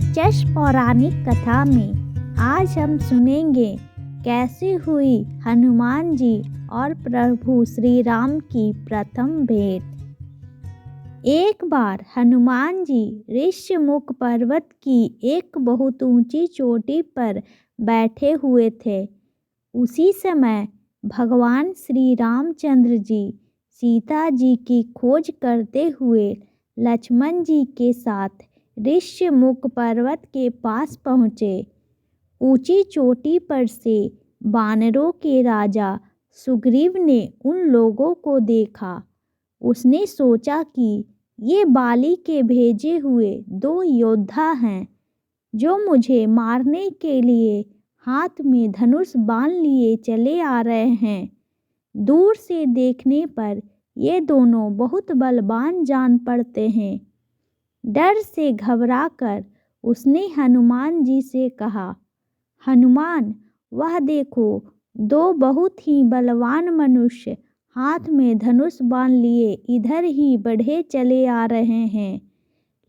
दिलचस्प पौराणिक कथा में आज हम सुनेंगे कैसे हुई हनुमान जी और प्रभु श्री राम की प्रथम भेंट। एक बार हनुमान जी ऋष्यमुख पर्वत की एक बहुत ऊंची चोटी पर बैठे हुए थे। उसी समय भगवान श्री रामचंद्र जी सीता जी की खोज करते हुए लक्ष्मण जी के साथ ऋष्यमुख पर्वत के पास पहुँचे। ऊंची चोटी पर से वानरों के राजा सुग्रीव ने उन लोगों को देखा। उसने सोचा कि ये बाली के भेजे हुए दो योद्धा हैं जो मुझे मारने के लिए हाथ में धनुष बाण लिए चले आ रहे हैं। दूर से देखने पर ये दोनों बहुत बलवान जान पड़ते हैं। डर से घबराकर उसने हनुमान जी से कहा, हनुमान, वह देखो, दो बहुत ही बलवान मनुष्य हाथ में धनुष बाण लिए इधर ही बढ़े चले आ रहे हैं।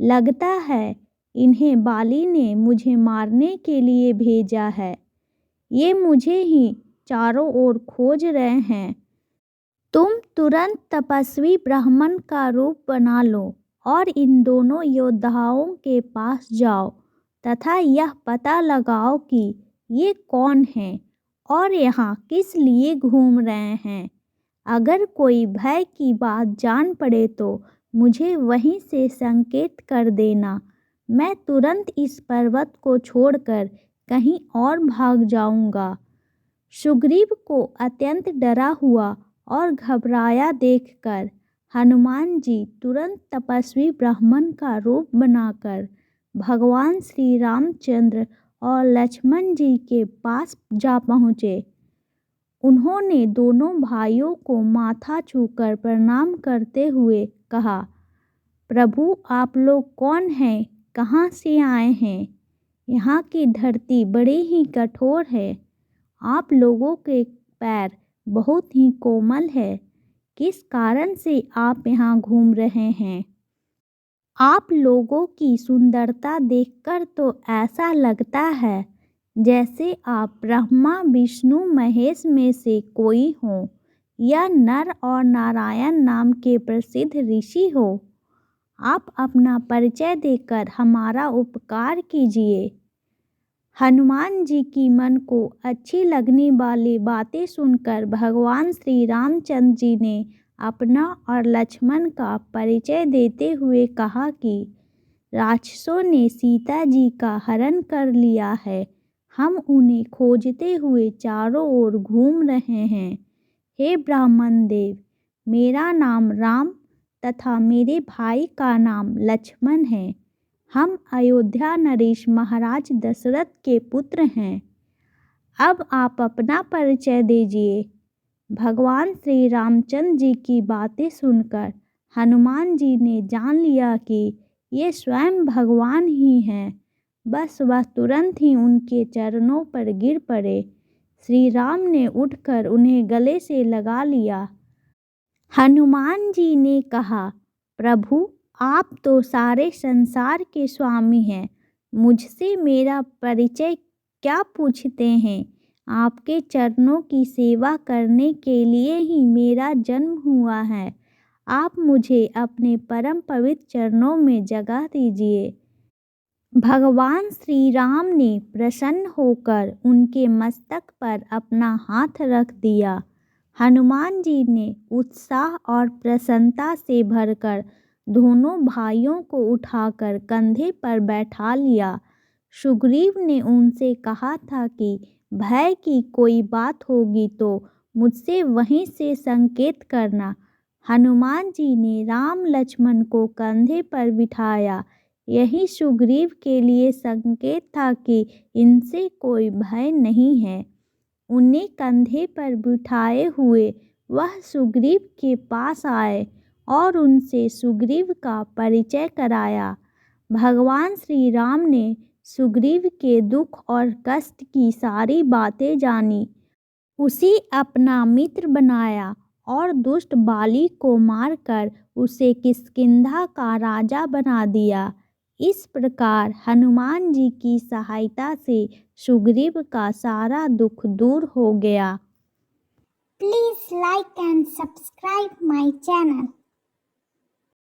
लगता है इन्हें बाली ने मुझे मारने के लिए भेजा है। ये मुझे ही चारों ओर खोज रहे हैं। तुम तुरंत तपस्वी ब्राह्मण का रूप बना लो और इन दोनों योद्धाओं के पास जाओ तथा यह पता लगाओ कि ये कौन हैं और यहाँ किस लिए घूम रहे हैं। अगर कोई भय की बात जान पड़े तो मुझे वहीं से संकेत कर देना। मैं तुरंत इस पर्वत को छोड़कर कहीं और भाग जाऊंगा। सुग्रीव को अत्यंत डरा हुआ और घबराया देखकर हनुमान जी तुरंत तपस्वी ब्राह्मण का रूप बनाकर भगवान श्री रामचंद्र और लक्ष्मण जी के पास जा पहुँचे। उन्होंने दोनों भाइयों को माथा छूकर प्रणाम करते हुए कहा, प्रभु, आप लोग कौन हैं, कहाँ से आए हैं? यहाँ की धरती बड़ी ही कठोर है। आप लोगों के पैर बहुत ही कोमल है। किस कारण से आप यहाँ घूम रहे हैं? आप लोगों की सुंदरता देखकर तो ऐसा लगता है जैसे आप ब्रह्मा विष्णु महेश में से कोई हो या नर और नारायण नाम के प्रसिद्ध ऋषि हो। आप अपना परिचय देकर हमारा उपकार कीजिए। हनुमान जी की मन को अच्छी लगने वाली बातें सुनकर भगवान श्री रामचंद्र जी ने अपना और लक्ष्मण का परिचय देते हुए कहा कि राक्षसों ने सीता जी का हरण कर लिया है। हम उन्हें खोजते हुए चारों ओर घूम रहे हैं। हे ब्राह्मण देव, मेरा नाम राम तथा मेरे भाई का नाम लक्ष्मण है। हम अयोध्या नरेश महाराज दशरथ के पुत्र हैं। अब आप अपना परिचय दीजिए। भगवान श्री रामचंद्र जी की बातें सुनकर हनुमान जी ने जान लिया कि ये स्वयं भगवान ही हैं। बस वह तुरंत ही उनके चरणों पर गिर पड़े। श्री राम ने उठकर उन्हें गले से लगा लिया। हनुमान जी ने कहा, प्रभु, आप तो सारे संसार के स्वामी हैं। मुझसे मेरा परिचय क्या पूछते हैं? आपके चरणों की सेवा करने के लिए ही मेरा जन्म हुआ है। आप मुझे अपने परम पवित्र चरणों में जगह दीजिए। भगवान श्री राम ने प्रसन्न होकर उनके मस्तक पर अपना हाथ रख दिया। हनुमान जी ने उत्साह और प्रसन्नता से भरकर दोनों भाइयों को उठाकर कंधे पर बैठा लिया। सुग्रीव ने उनसे कहा था कि भय की कोई बात होगी तो मुझसे वहीं से संकेत करना। हनुमान जी ने राम लक्ष्मण को कंधे पर बिठाया। यही सुग्रीव के लिए संकेत था कि इनसे कोई भय नहीं है। उन्हें कंधे पर बिठाए हुए वह सुग्रीव के पास आए और उनसे सुग्रीव का परिचय कराया। भगवान श्री राम ने सुग्रीव के दुख और कष्ट की सारी बातें जानी। उसे अपना मित्र बनाया और दुष्ट बाली को मारकर उसे किष्किंधा का राजा बना दिया। इस प्रकार हनुमान जी की सहायता से सुग्रीव का सारा दुख दूर हो गया। Please like and subscribe my channel.